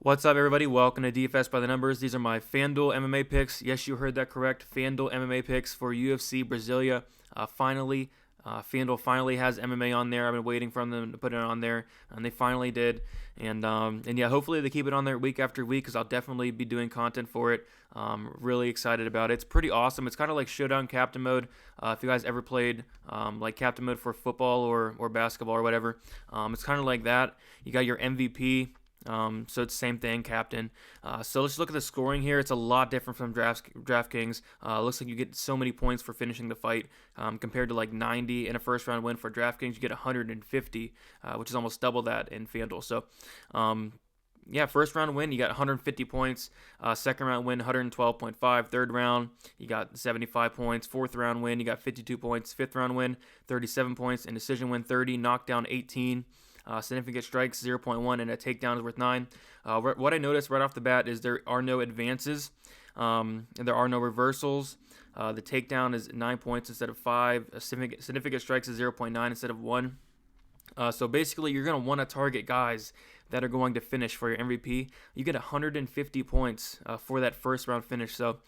What's up, everybody? Welcome to DFS by the Numbers. These are my Fanduel MMA picks. Yes, you heard that correct. Fanduel MMA picks for UFC Brasilia. Fanduel finally has MMA on there. I've been waiting for them to put it on there, and they finally did. And yeah, hopefully they keep it on there week after week because I'll definitely be doing content for it. Really excited about it. It's pretty awesome. It's kind of like Showdown Captain Mode. If you guys ever played like Captain Mode for football or basketball or whatever, it's kind of like that. You got your MVP. So it's the same thing, captain. So let's look at the scoring here. It's a lot different from DraftKings. Looks like you get so many points for finishing the fight compared to like 90 in a first round win for DraftKings. You get 150, which is almost double that in FanDuel. So yeah, first round win, you got 150 points. Second round win, 112.5. Third round, you got 75 points. Fourth round win, you got 52 points. Fifth round win, 37 points. And decision win, 30. Knockdown, 18. Significant strikes 0.1 and a takedown is worth 9. What I noticed right off the bat is there are no advances and there are no reversals. The takedown is 9 points instead of 5. Significant strikes is 0.9 instead of 1. So basically, you're going to want to target guys that are going to finish for your MVP. You get 150 points for that first round finish. So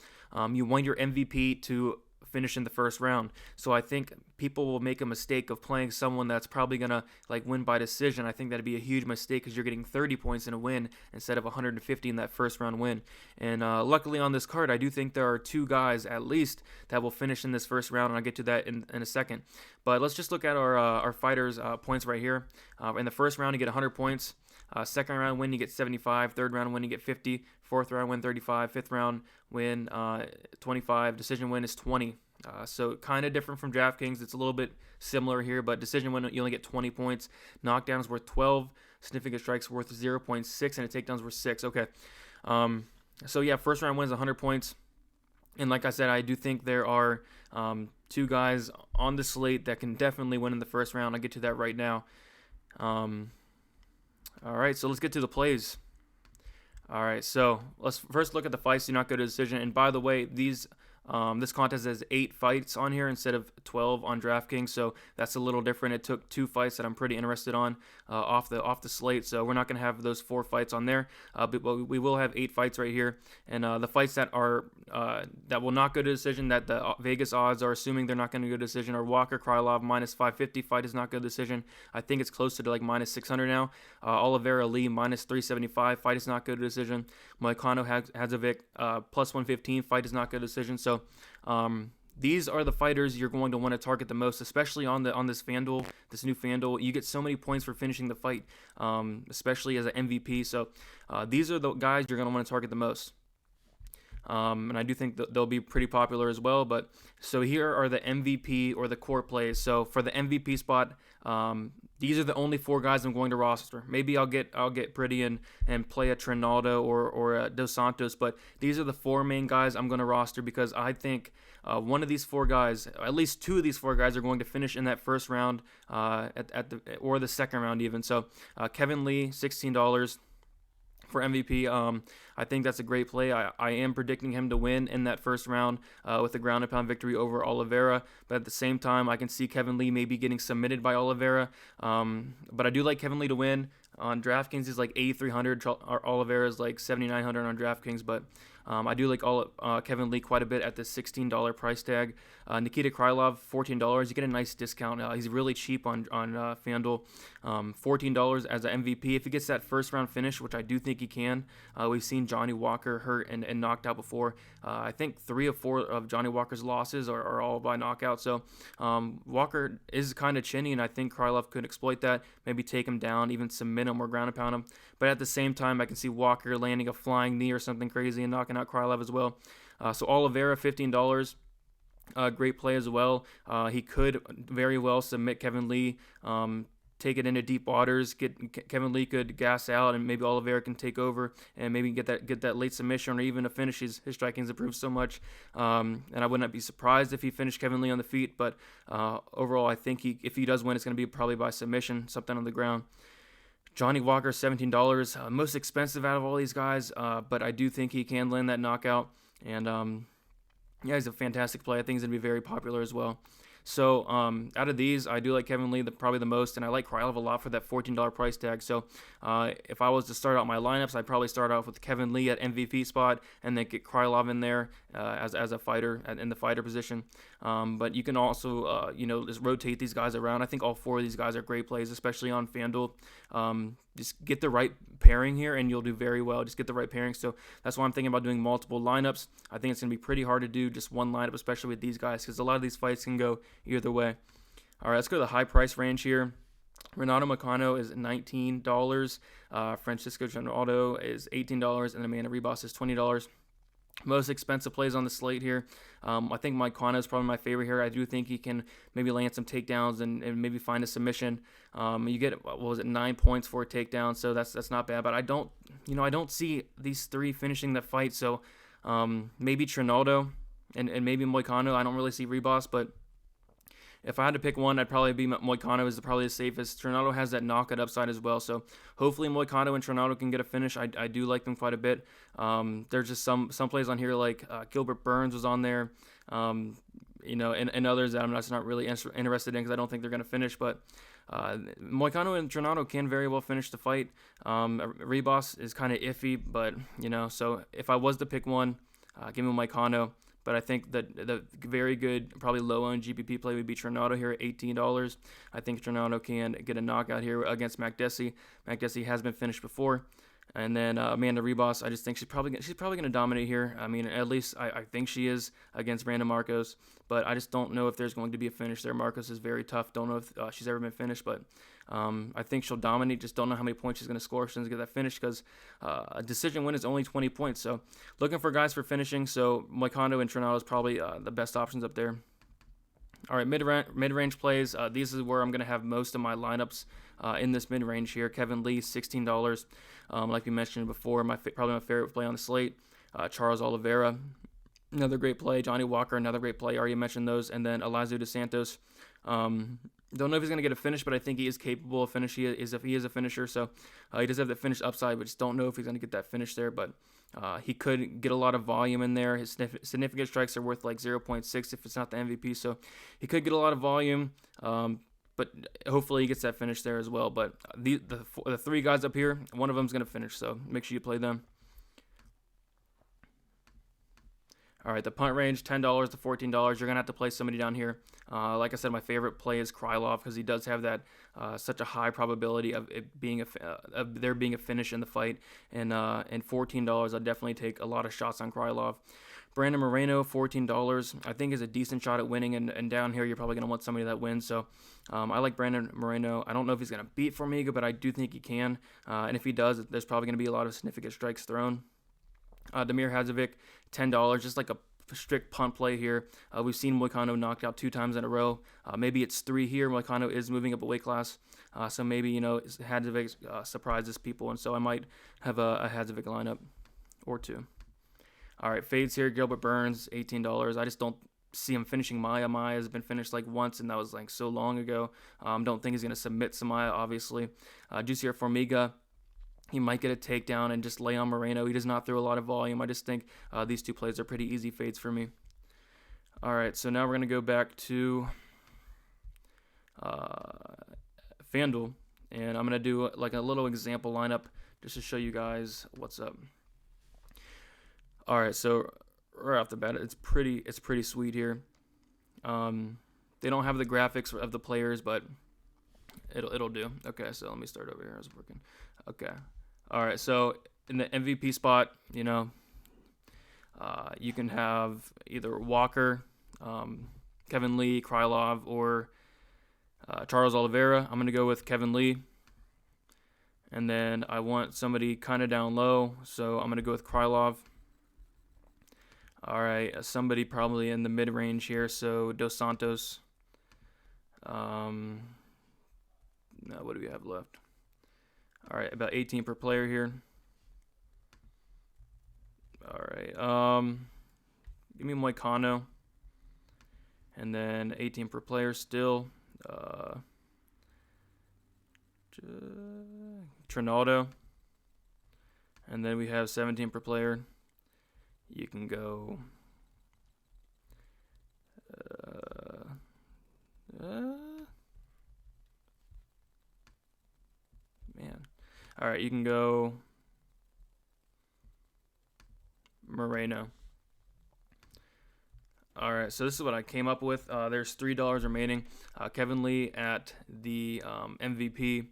you want your MVP to finish in the first round. So I think people will make a mistake of playing someone that's probably gonna like win by decision. I think that'd be a huge mistake because you're getting 30 points in a win instead of 150 in that first round win. And luckily on this card, I do think there are two guys at least that will finish in this first round, and I'll get to that in a second. But let's just look at our fighters' points right here. In the first round, you get 100 points. Second round win, you get 75. Third round win, you get 50. Fourth round win, 35. Fifth round win, 25. Decision win is 20. So kind of different from DraftKings. It's a little bit similar here, but decision win, you only get 20 points. Knockdown is worth 12. Significant strikes worth 0.6, and a takedown is worth 6. Okay. So yeah, first round win is 100 points. And like I said, I do think there are two guys on the slate that can definitely win in the first round. I'll get to that right now. All right, so let's get to the plays. All right, so let's first look at the fights do not go to decision. And by the way, this contest has 8 fights on here instead of 12 on DraftKings, so that's a little different. It took 2 fights that I'm pretty interested on off the slate, so we're not going to have those 4 fights on there, but we will have 8 fights right here. And the fights that are that will not go to decision, that the Vegas odds are assuming they're not going to go to decision, are Walker Krylov minus 550. Fight is not go to decision. I think it's closer to like minus 600 now. Oliveira Lee minus 375. Fight is not go to decision. Moicano Hadzovic plus 115. Fight is not go to decision. So these are the fighters you're going to want to target the most, especially on this FanDuel, this new FanDuel. You get so many points for finishing the fight, especially as an MVP. So these are the guys you're going to want to target the most. And I do think they'll be pretty popular as well. But so here are the MVP or the core plays. So for the MVP spot, these are the only 4 guys I'm going to roster. Maybe I'll get pretty and play a Trinaldo or a Dos Santos, but these are the 4 main guys I'm going to roster because I think one of these 4 guys, at least 2 of these 4 guys, are going to finish in that first round or the second round even. So Kevin Lee, $16. For MVP, I think that's a great play. I am predicting him to win in that first round with a ground and pound victory over Oliveira. But at the same time, I can see Kevin Lee maybe getting submitted by Oliveira. But I do like Kevin Lee to win. On DraftKings, he's like 8,300. Oliveira is like 7,900 on DraftKings. But I do like Kevin Lee quite a bit at the $16 price tag. Nikita Krylov, $14. You get a nice discount. He's really cheap on FanDuel. $14 as an MVP. If he gets that first round finish, which I do think he can, we've seen Johnny Walker hurt and knocked out before. I think 3 of 4 of Johnny Walker's losses are all by knockout. So Walker is kind of chinny, and I think Krylov could exploit that, maybe take him down, even submit him or ground and pound him. But at the same time, I can see Walker landing a flying knee or something crazy and knocking out Krylov as well. So Oliveira, $15. Great play as well. He could very well submit Kevin Lee, take it into deep waters. Kevin Lee could gas out, and maybe Oliveira can take over and maybe get that late submission or even a finish. His striking's improved so much, and I would not be surprised if he finished Kevin Lee on the feet. But overall, I think if he does win, it's going to be probably by submission, something on the ground. Johnny Walker, $17, most expensive out of all these guys, but I do think he can land that knockout. And yeah, he's a fantastic play. I think he's going to be very popular as well. So out of these, I do like Kevin Lee probably the most, and I like Krylov a lot for that $14 price tag. So if I was to start out my lineups, I'd probably start off with Kevin Lee at MVP spot, and then get Krylov in there as a fighter in the fighter position. But you can also just rotate these guys around. I think all four of these guys are great plays, especially on FanDuel. Just get the right pairing here, and you'll do very well. Just get the right pairing. So that's why I'm thinking about doing multiple lineups. I think it's going to be pretty hard to do just one lineup, especially with these guys, because a lot of these fights can go either way. All right, let's go to the high price range here. Renato Moicano is $19. Francisco Trinaldo is $18, and Amanda Ribas is $20. Most expensive plays on the slate here. I think Moicano is probably my favorite here. I do think he can maybe land some takedowns and maybe find a submission. You get 9 points for a takedown, so that's not bad. But I don't see these three finishing the fight. So maybe Trinaldo and maybe Moicano. I don't really see Ribas, but if I had to pick one, I'd probably be Moicano is probably the safest. Trinaldo has that knockout upside as well, so hopefully Moicano and Trinaldo can get a finish. I do like them quite a bit. There's just some plays on here like Gilbert Burns was on there, and others that I'm just not really interested in because I don't think they're going to finish. But Moicano and Trinaldo can very well finish the fight. Ribas is kind of iffy, but so if I was to pick one, give me Moicano. But I think that the very good, probably low-owned GPP play would be Trinaldo here at $18. I think Trinaldo can get a knockout here against Makdessi. Makdessi has been finished before. And then Amanda Ribas, I just think she's probably going to dominate here. I mean, at least I think she is against Brandon Marcos. But I just don't know if there's going to be a finish there. Marcos is very tough. Don't know if she's ever been finished. But I think she'll dominate. Just don't know how many points she's going to score if she doesn't get that finish because a decision win is only 20 points. So looking for guys for finishing. So Moicano and Trinaldo is probably the best options up there. All right, mid-range plays. These is where I'm going to have most of my lineups in this mid-range here. Kevin Lee, $16. Like we mentioned before, probably my favorite play on the slate. Charles Oliveira, another great play. Johnny Walker, another great play. I already mentioned those. And then Elizu dos Santos. Don't know if he's going to get a finish, but I think he is capable of finish. He is a finisher, so he does have the finish upside, but just don't know if he's going to get that finish there. But he could get a lot of volume in there. His significant strikes are worth like 0.6 if it's not the MVP, so he could get a lot of volume. But hopefully he gets that finish there as well. But the three guys up here, one of them is going to finish, so make sure you play them. All right, the punt range, $10 to $14. You're going to have to play somebody down here. Like I said, my favorite play is Krylov because he does have that such a high probability of it being of there being a finish in the fight. And $14, I'll definitely take a lot of shots on Krylov. Brandon Moreno, $14, I think is a decent shot at winning. And down here, you're probably going to want somebody that wins. So I like Brandon Moreno. I don't know if he's going to beat Formiga, but I do think he can. And if he does, there's probably going to be a lot of significant strikes thrown. Damir Hadzovic, $10, just like a strict punt play here. We've seen Moicano knocked out 2 times in a row. Maybe it's 3 here. Moicano is moving up a weight class. So maybe, Hadzovic surprises people, and so I might have a Hadzovic lineup or 2. All right, fades here. Gilbert Burns, $18. I just don't see him finishing Maya. Maya has been finished like once, and that was like so long ago. Don't think he's going to submit Samaya, obviously. Jussier Formiga, he might get a takedown and just lay on Moreno. He does not throw a lot of volume. I just think these 2 plays are pretty easy fades for me. All right, so now we're going to go back to FanDuel, and I'm going to do like a little example lineup just to show you guys what's up. All right, so right off the bat, it's pretty sweet here. They don't have the graphics of the players, but it'll do. Okay, so let me start over here. I was working. Okay. All right, so in the MVP spot, you can have either Walker, Kevin Lee, Krylov, or Charles Oliveira. I'm going to go with Kevin Lee. And then I want somebody kind of down low, so I'm going to go with Krylov. All right, somebody probably in the mid-range here, so Dos Santos. Now, what do we have left? All right, about 18 per player here. All right, give me Moicano. And then 18 per player still. Trinaldo. And then we have 17 per player. You can go Man. All right, you can go Moreno. All right, so this is what I came up with. There's $3 remaining. Kevin Lee at the MVP,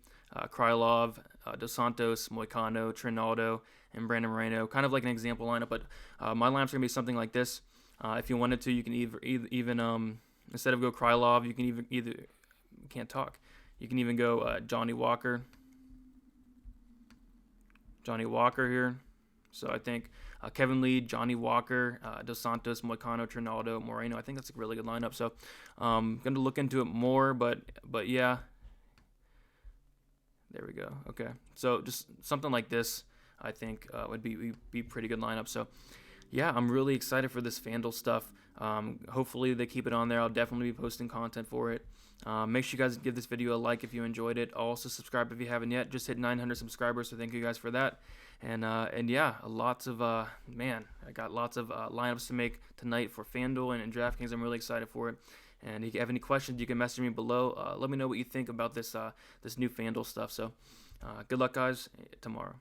Krylov, Dos Santos, Moicano, Trinaldo, and Brandon Moreno. Kind of like an example lineup, but my lineup's gonna be something like this. If you wanted to, you can even instead of go Krylov, you can either can't talk. You can even go Johnny Walker here. So I think Kevin Lee, Johnny Walker, Dos Santos, Moicano, Trinaldo, Moreno. I think that's a really good lineup. So I'm going to look into it more, but yeah. There we go. Okay. So just something like this, I think would be pretty good lineup. So yeah, I'm really excited for this Fanduel stuff. Hopefully they keep it on there. I'll definitely be posting content for it. Make sure you guys give this video a like if you enjoyed it. Also subscribe if you haven't yet. Just hit 900 subscribers, so thank you guys for that. And yeah, lots of I got lots of lineups to make tonight for Fanduel and DraftKings. I'm really excited for it. And if you have any questions, you can message me below. Let me know what you think about this new Fanduel stuff. So good luck, guys. Tomorrow.